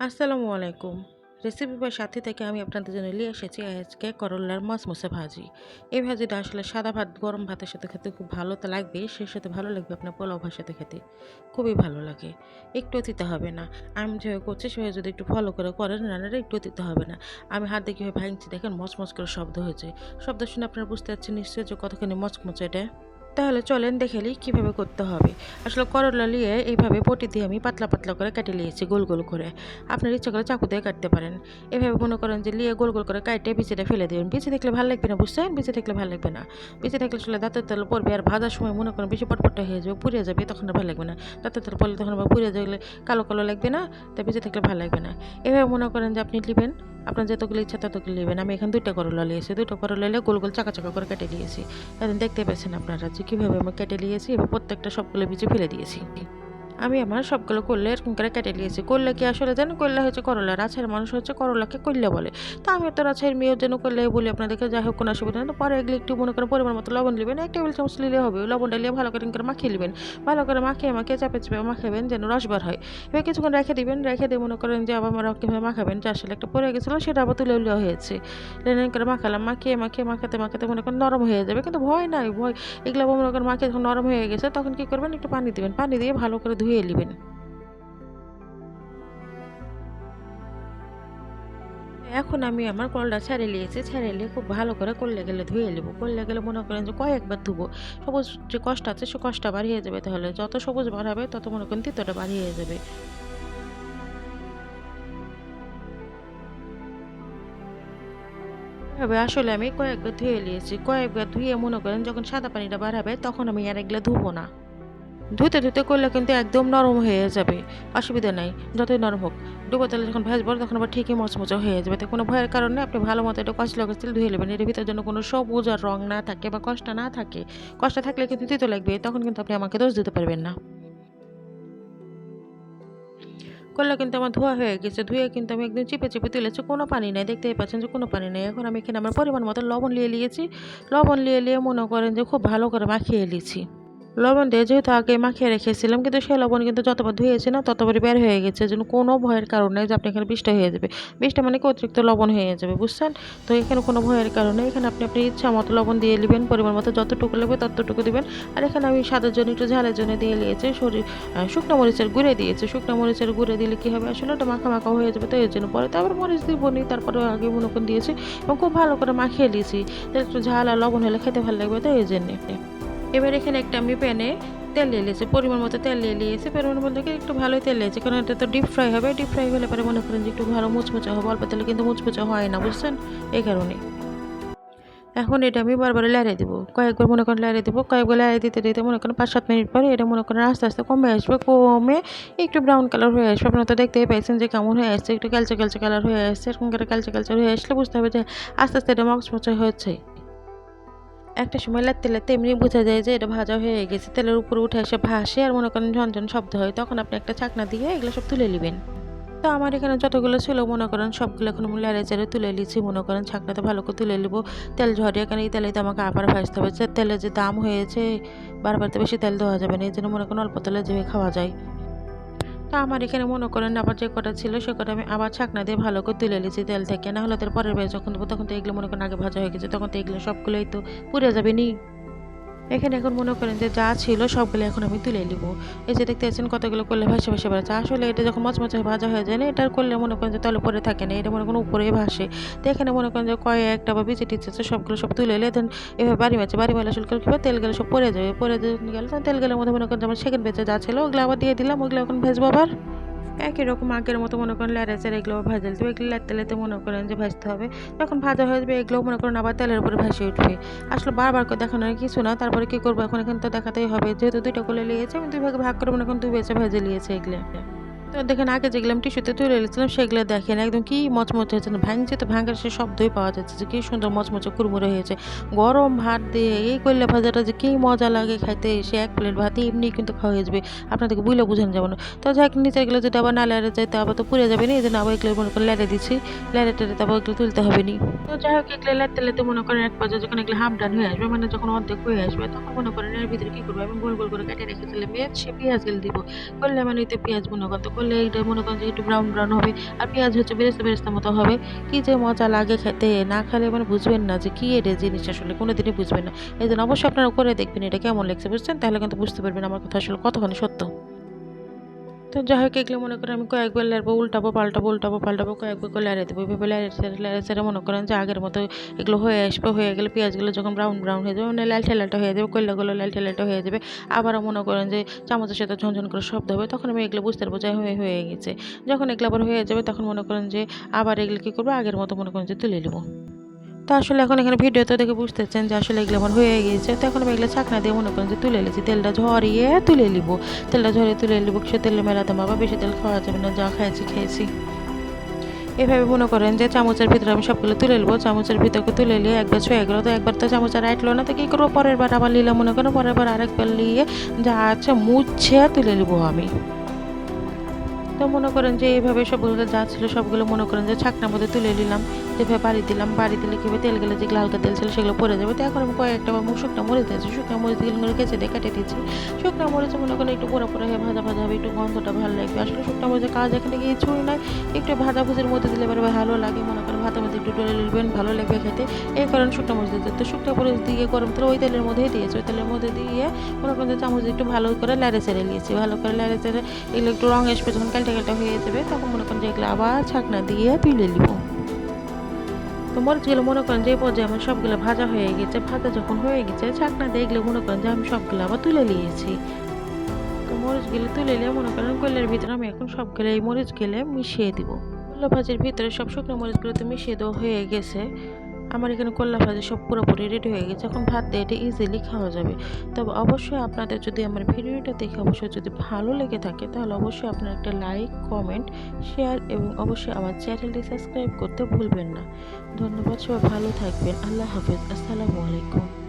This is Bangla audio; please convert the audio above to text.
আসসালামু আলাইকুম। রেসিপি বাই সাথী থেকে আমি আপনাদের জন্য নিয়ে এসেছি আজকে করল্লার মচমচে ভাজি। এই ভাজিটা আসলে সাদা ভাত গরম ভাতের সাথে খেতে খুব ভালো তো লাগবেই, সেই সাথে ভালো লাগবে আপনার পোলাও ভাতের সাথে খেতে। খুবই ভালো লাগে। একটু দিতে হবে না। আমি যেভাবে করছি সেভাবে যদি একটু ফলো করে করেন রান্নাটা একটু দিতে হবে না। আমি হাত দিয়ে কীভাবে ভাঙছি দেখেন মচমচ করে শব্দ হয়েছে। শব্দ শুনে আপনারা বুঝতে পারছেন নিশ্চয়ই যে কতখানি মচমচে এটা। তাহলে চলেন দেখে নিই কীভাবে করতে হবে। আসলে করলা নিয়ে এইভাবে বটি দিয়ে আমি পাতলা পাতলা করে কেটে নিয়েছি গোল গোল করে। আপনার ইচ্ছা করে চাকু দিয়ে কাটতে পারেন। এভাবে মনে করেন যে নিয়ে গোল গোল করে কাটে বিচিটা ফেলে দেবেন। বিচি দেখলে ভালো লাগবে না, বুঝছেন? বিচি দেখলে ভালো লাগবে না। বিচি দেখলে আসলে দাঁতের তেল পড়বে আর ভাজার সময় মনে করেন বেশি পটপটে হয়ে যাবে, পুড়ে যাবে, তখন আর ভালো লাগবে না। দাঁতের তেল পড়লে তখন আবার পুড়ে গেলে কালো কালো লাগবে না, তাই বিচি দেখলে ভালো লাগবে না। এভাবে মনে করেন যে আপনি নেবেন, আপনার যতগুলো ইচ্ছা ততগুলো নেবেন। আমি এখানে ২টা করলা নিয়েছি, ২টো করলা নিয়ে গোল গোল চাকা চাকা করে কেটে নিয়েছি। এখন দেখতে পাচ্ছেন আপনারা যে কীভাবে আমি কেটে নিয়েছি, এবার প্রত্যেকটা সবগুলো বিচি ফেলে দিয়েছি। আমি আমার সবগুলো করলে এরকম করে কেটে নিয়েছি। করলে কি আসলে জানেন, করলা হচ্ছে করলা, রাজশাহীর মানুষ হচ্ছে করলাকে কল্যা বলে। তো আমি তো রাজশাহীর মেয়ের জন্য করলে বলি আপনাদেরকে, যাই হোক কোনো অসুবিধা নেই। তো পরে এগুলো একটু মনে করেন পরিমাণ মতো লবণ নেবেন, ১ টেবিল চামচ নিলে হবে। লবণটা নিয়ে ভালো করে মাখিয়ে নেবেন। ভালো করে মাখিয়ে মাখিয়ে চাপে চাপে মাখাবেন যেন রস বার হয়। এবার কিছুক্ষণ রেখে দিবেন, রেখে দিয়ে মনে করেন যে আবার কীভাবে মাখাবেন, যে আসলে একটা পড়ে গেছিলো সেটা আবার তুলে নেওয়া হয়েছে। লেন করে মাখালাম, মাখিয়ে মাখিয়ে মাখাতে মাখাতে মনে করেন নরম হয়ে যাবে, কিন্তু ভয় নাই, ভয় এগুলো মনে করেন মাখিয়ে যখন নরম হয়ে গেছে তখন কী করবেন, একটু পানি দিবেন, পানি দিয়ে ভালো করে ধুয়ে নেবেন। এখন আমি আমার কলটা ছেড়ে নিয়েছি, ছেড়ে নিয়ে খুব ভালো করে করলে গেলে ধুয়ে নেব। করলে গেলে মনে করেন যে কয়েকবার ধুবো। সবুজ যে কষটা আছে সে কষটা বাড়িয়ে যাবে, তাহলে যত সবুজ বাড়াবে তত মনে করেন তিতটা বাড়িয়ে যাবে। এভাবে আসলে আমি কয়েকবার ধুয়ে নিয়েছি। কয়েকবার ধুয়ে মনে করেন যখন সাদা পানিটা বাড়াবে তখন আমি আর এগুলা ধুবো না। ধুতে ধুতে করলে কিন্তু একদম নরম হয়ে যাবে, অসুবিধা নাই, যতই নরম হোক। ডুবো তেলে যখন ভাজবো তখন আবার ঠিকই মচমচে হয়ে যাবে, তো কোনো ভয়ের কারণে আপনি ভালো মতো এটা কষলে কষলে ধুয়ে নেবেন। এর ভিতরে যেন কোনো সবুজ আর রং না থাকে বা কষ্ট না থাকে। কষ্ট থাকলে কিন্তু তিতো লাগবে, তখন কিন্তু আপনি আমাকে দোষ দিতে পারবেন না। করলা কিন্তু আমার ধোয়া হয়ে গেছে, ধুয়ে কিন্তু আমি একদম চিপে চিপে তুলেছি, কোনো পানি নাই, দেখতেই পাচ্ছেন যে কোনো পানি নেই। এখন আমি এখানে আমার পরিমাণ মতো লবণ নিয়ে নিয়েছি। লবণ নিয়ে মনে করেন যে খুব ভালো করে মাখিয়ে নিয়েছি। লবণ দিয়ে যেহেতু আগে মাখিয়ে রেখেছিলাম, কিন্তু সেই লবণ কিন্তু যতবার ধুয়েছি না ততবারই বের হয়ে গেছে। এজন্য কোনো ভয়ের কারণ নেই যে আপনি এখানে বৃষ্টি হয়ে যাবে। বৃষ্টি মানে কি অতিরিক্ত লবণ হয়ে যাবে, বুঝছেন? তো এখানে কোনো ভয়ের কারণ নেই। এখানে আপনি আপনার ইচ্ছা মতো লবণ দিয়ে নেবেন, পরিমাণ মতো যতটুকু লাগবে ততটুকু দিবেন। আর এখানে আমি স্বাদের জন্য একটু ঝালের জন্য দিয়ে নিয়েছি শুকনো মরিচের গুঁড়ে দিয়েছি। শুকনো মরিচের গুঁড়ে দিলে কি হবে, আসলে ওটা মাখা মাখা হয়ে যাবে, তো এর জন্য পরে তো আবার মরিচ দিব নি, তারপরে আগে মনে করে দিয়েছি এবং খুব ভালো করে মাখিয়ে দিয়েছি। তাহলে একটু ঝাল আর লবণ হলে খেতে ভালো লাগবে, তো এই জন্যে। এবার এখানে একটা আমি প্যানে তেল নিয়ে নিয়েছি, পরিমাণ মতো তেল নিয়ে নিয়েছি। পরিমাণ মতো একটু ভালোই তেল নিয়েছি, কারণ এটা তো ডিপ ফ্রাই হবে। ডিপ ফ্রাই হলে পরে মনে করেন যে একটু ভালো মুচমুচে হবে, অল্প তেলে কিন্তু মুচমুচে হয় না, বুঝছেন? এই কারণে এখন এটা আমি বারবার লেড়ে দেবো, কয়েকবার মনে করেন লেড়ে দেবো। কয়েকবার লেড়ে দিতে দিতে মনে করেন ৫-৭ মিনিট পরে এটা মনে করেন আস্তে আস্তে কমে আসবে, কমে একটু ব্রাউন কালার হয়ে আসবে। আপনারা তো দেখতেই পাইছেন যে কেমন হয়ে আসছে, একটু ক্যালচে ক্যালচে কালার হয়ে আসছে। এরকম করে ক্যালচে ক্যালচে হয়ে আসলে বুঝতে হবে যে আস্তে আস্তে এটা মচমচে হচ্ছে। একটা সময় লাগতে লাগতে এমনি বোঝা যায় যে এটা ভাজা হয়ে গেছে, তেলের উপরে উঠে এসে ভাসে আর মনে করেন ঝনঝন শব্দ হয়, তখন আপনি একটা ছাকনা দিয়ে এগুলো সব তুলে নেবেন। তো আমার এখানে যতগুলো ছিল মনে করেন সবগুলো এখন আমি লেড়ে চেড়ে তুলে নিচ্ছি, মনে করেন ছাকনাতে ভালো করে তুলে নিব। তেল ঝরিয়ে, এখানে এই তেলে তো আমাকে আবার ভাজতে হবে। যে তেলের যে দাম হয়েছে, বারবার তো বেশি তেল দেওয়া যাবে না, এই জন্য মনে করেন অল্প তেলে যেভাবে খাওয়া যায়। তো আমার এখানে মনে করেন আবার যে কটা ছিল সে কটা আমি আবার ছাকনা দিয়ে ভালো করে তুলে নিয়েছি তেল থেকে, না হলে তার পরের বার যখন দেবো তখন তো এগুলো মনে করেন আগে ভাজা হয়ে গেছে, তখন তো এগুলো সবগুলোই তো পুড়ে যাবে নি। এখানে এখন মনে করেন যে যা ছিল সবগুলো এখন আমি তুলে নিব। এই যে দেখতে পাচ্ছেন কতগুলো করলে ভাসে ভাসে বেড়াচ্ছে, আসলে এটা যখন মচমচে ভাজা হয়ে যায় না, এটার করলে মনে করেন যে তলে পরে থাকে না, এটা মনে করেন উপরেই ভাসে। তো এখানে মনে করেন যে কয়েকটা বা বিচি টিচি আছে সবগুলো সব তুলে এলে দেন এভাবে বাড়ি মারলে আসলে কী হবে, তেল গেলে সব পড়ে যাবে, পড়ে গেলে তখন তেল গেলের মধ্যে মনে করেন যে আমার সেকেন্ড বেঁচে যা ছিল ওগুলো আবার দিয়ে দিলাম, ওগুলো এখন ভেজবো আবার। একই রকম আগের মতো মনে করেন লেড়ে-চেড়ে এগুলো ভাজা দিতে হবে। এগুলো লেড়তে লেড়তে মনে করেন যে ভাজতে হবে। যখন ভাজা হয়ে যাবে এগুলোও মনে করেন আবার তেলের উপরে ভেসে উঠবে। আসলে বারবার করে দেখানোর কিছু না। তারপরে কি করবো, এখন এখানে তো দেখাতেই হবে। যেহেতু ২ টা কোলে নিয়েছি আমি ২ ভাগে ভাগ করে মনে করেন ২ ব্যাচে ভেজে নিয়েছি এগুলো। তো দেখেন আগে যেগুলো আমি টিস্যুতে তুলে রেখেছিলাম সেগুলো দেখেন একদম কি মচমচে হয়েছে, ভাঙছে তো ভাঙার সে শব্দই পাওয়া যাচ্ছে যে কি সুন্দর মচমচে কুড়মুড়ে হয়েছে। গরম ভাত দিয়ে এই কইল্লা ভাজাটা যে কি মজা লাগে খাইতে, সে ১ প্লেট ভাত এমনি কিন্তু খাওয়া হয়ে যাবে। আপনাদেরকে বুইলা বুঝানো যাবে না। তো যাই হোক নিচের গুলো যদি আবার না লেড়ে যাইতে আবার তো পুড়ে যাবে না, এই জন্য আবার এগুলো মনে করেন লেড়ে দিচ্ছি। লেড়ে টেড়ে তারপর এগুলো তুলতে হবে নি। তো যাই হোক এগুলো লেড়তে লেড়তে মনে করেন এক পর্যায়ে যখন এগুলো হাফ ডান হয়ে আসবে, মানে যখন অর্ধেক হয়ে আসবে তখন মনে করেন এর ভিতরে কি করবো, আমি গোল গোল করে কেটে রেখেছিলাম পেঁয়াজ, সে পেঁয়াজগুলো দিব। করলে মানে এতে পেঁয়াজ মনে করতে করলে এটা মনে করেন যে একটু ব্রাউন ব্রাউন হবে, আর পেঁয়াজ হচ্ছে বেরেস্তা বেরেস্তা মতো হবে। কি যে মজা লাগে খেতে, না খেলে মানে বুঝবেন না যে কি এটা জিনিস, আসলে কোনোদিনই বুঝবেন না। এই জন্য অবশ্যই আপনারা করে দেখবেন এটা কেমন লাগছে, বুঝছেন? তাহলে কিন্তু বুঝতে পারবেন আমার কথা আসলে কতখানি সত্য। তো যাই হোক, এগুলো মনে করেন আমি কয়েকবার লাড়বো, উল্টাবো কয়েকবার করে লাড়িয়ে দেবো। এভাবে লাড়িয়ে ছেড়ে মনে করেন যে আগের মতো এগুলো হয়ে আসবে। হয়ে গেলে পেঁয়াজগুলো যখন ব্রাউন ব্রাউন হয়ে যাবে, মানে লালচে লালটা হয়ে যাবে, কয়লাগুলো লালচে লালটা হয়ে যাবে, আবারও মনে করেন যে চামচের সাথে ঝনঝন করে শব্দ হবে, তখন আমি এগুলো বুঝতে পারবো যে হয়ে গেছে। যখন এগুলো আবার হয়ে যাবে তখন মনে করেন যে আবার এগুলো কী করবো, আগের মতো মনে করেন যে তুলে নেবো। তো আসলে এখন এখানে ভিডিওতে দেখে বুঝতেছেন যে আসলে এগুলো আমার হয়ে গিয়েছে। তো এখন আমি এগুলো ছাকনা দিয়ে মনে করেন যে তুলে নিয়েছি, তেলটা ঝরিয়ে তুলে নিব। তেলটা ঝরিয়ে তুলে নিব, সে তেলে মেলাতে বাবা, বেশি তেল খাওয়া যাবে না, যা খেয়েছি। এভাবে মনে করেন যে চামচের ভিতরে আমি সবগুলো তুলে নেবো। চামচের ভিতরে তুলে নিয়ে একবার ছুঁয়ে গেলো, তো একবার তো চামচ আর আটলো না, তো কী করবো, পরের বার আবার নিলাম, মনে করেন পরের বার আরেকবার নিয়ে যা আছে মুছে তুলে নেবো আমি। তো মনে করেন যে এইভাবে সবগুলো যা ছিল সবগুলো মনে করেন যে ছাকনার মধ্যে তুলে নিলাম। যেভাবে বাড়ি দিলে কীভাবে তেলগুলো, যেগুলো হালকা তেল ছিল সেগুলো পড়ে যাবে। তো এখন আমি কয়েকটা শুকনো মরিচ দিয়েছি, শুকনো মরিচগুলো কেচে দিয়ে কেটে দিচ্ছি। শুকনো মরিচ মনে করেন একটু পোড়া পোড়া হয়ে ভাজা ভাজা হবে, একটু গন্ধটা ভালো লাগবে। আসলে শুকনো মরিচের কাজ এখানে কিছুই নয়, একটু ভাজাভুজির মধ্যে দিলে এবারে ভালো লাগে, মনে করেন ভাতের মধ্যে একটু ডলে নেবেন, ভালো লাগবে খেতে। এই কারণে শুকনো মরিচ দিতে, তো শুকনো মরিচ দিয়ে গরম তেল ওই তেলের মধ্যেই দিয়েছি। ওই তেলের মধ্যে দিয়ে মনে করেন যে চামচ একটু ভালো করে নেড়ে চেড়ে নিয়েছি। ভালো করে নেড়ে চেড়ে এগুলো একটু রঙ আসবে, যখন কালটা হয়ে যাবে তখন মনে করেন যে এগুলো আবার ছাকনা দিয়ে তুলে নিব। তো মরিচগুলো মনে করেন যে এই পর্যায়ে আমার সবগুলো ভাজা হয়ে গেছে। ভাজা যখন হয়ে গেছে ছাকনা দিয়ে এগুলো মনে করেন যে আমি সবগুলো আবার তুলে নিয়েছি। তো মরিচগুলো তুলে নিয়ে মনে করেন কয়লার ভিতরে আমি এখন সবগুলো এই মরিচগুলো মিশিয়ে দিব। কয়লা ভাজির ভিতরে সব শুকনো মরিচগুলো তো মিশিয়ে দেওয়া হয়ে গেছে। আমার এখানে কল্লা ভাজি সব পুরোপুরি রেডি হয়ে গেছে। এখন ভাত দিয়ে এটা ইজিলি খাওয়া যাবে। তবে অবশ্যই আপনাদের যদি আমার ভিডিওটা দেখে অবশ্যই যদি ভালো লেগে থাকে, তাহলে অবশ্যই আপনারা একটা লাইক, কমেন্ট, শেয়ার এবং অবশ্যই আমার চ্যানেলটি সাবস্ক্রাইব করতে ভুলবেন না। ধন্যবাদ, সবাই ভালো থাকবেন। আল্লাহ হাফেজ। আসসালামু আলাইকুম।